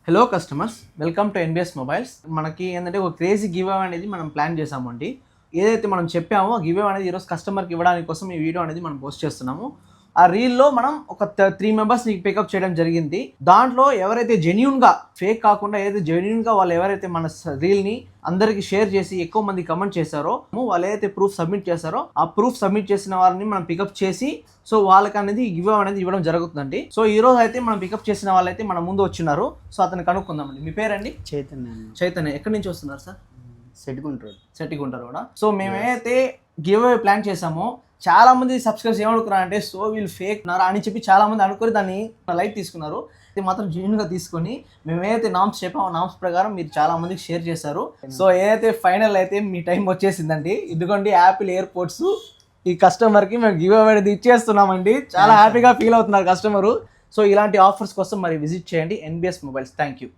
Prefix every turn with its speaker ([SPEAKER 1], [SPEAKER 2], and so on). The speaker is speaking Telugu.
[SPEAKER 1] Hello customers, welcome to NBS mobiles. మనకి ఏంటంటే ఒక క్రేజీ గివ్ అవే అనేది మనం ప్లాన్ చేసామండి. ఏదైతే మనం చెప్పామో గివ్ అవే అనేది ఈరోజు కస్టమర్కి ఇవ్వడానికి కోసం ఈ వీడియో అనేది మనం పోస్ట్ చేస్తున్నాము. ఆ రీల్లో మనం ఒక 3 మెంబర్స్ని పికప్ చేయడం జరిగింది. దాంట్లో ఎవరైతే జెన్యూన్గా, ఫేక్ కాకుండా ఏదైతే జెన్యూన్గా వాళ్ళు ఎవరైతే మన రీల్ని అందరికి షేర్ చేసి ఎక్కువ మంది కమెంట్ చేశారో, వాళ్ళు ఏదైతే ప్రూఫ్ సబ్మిట్ చేశారో ఆ ప్రూఫ్ సబ్మిట్ చేసిన వారిని మనం పికప్ చేసి సో వాళ్ళకి అనేది గివ్ అనేది ఇవ్వడం జరుగుతుందండి. సో ఈ రోజు అయితే మనం పికప్ చేసిన వాళ్ళైతే మన ముందు వచ్చినారు. సో అతను కనుక్కుందామండి. మీ పేరండి? చైతన్య. ఎక్కడి నుంచి వస్తున్నారు సార్? సెట్టిగుంటారు కూడా. సో మేమైతే గివ్ అవే ప్లాన్ చేసామో చాలా మంది సబ్స్క్రైబర్స్ ఏమనుకున్నారు అంటే సో వీళ్ళు ఫేక్ ఉన్నారా అని చెప్పి చాలా మంది అనుకుని దాన్ని లైట్ తీసుకున్నారు. ఇది మాత్రం జెన్యూన్గా తీసుకొని మేమైతే నామ్స్ చెప్పామో నామ్స్ ప్రకారం మీరు చాలా మందికి షేర్ చేశారు. సో ఏదైతే ఫైనల్ అయితే మీ టైం వచ్చేసిందండి. ఇదిగోండి యాపిల్ ఎయిర్పోర్ట్స్ ఈ కస్టమర్కి మేము గివ్ అవే అనేది ఇచ్చేస్తున్నామండి. చాలా హ్యాపీగా ఫీల్ అవుతున్నారు కస్టమరు. సో ఇలాంటి ఆఫర్స్ కోసం మరి విజిట్ చేయండి ఎన్బిఎస్ మొబైల్స్. Thank you.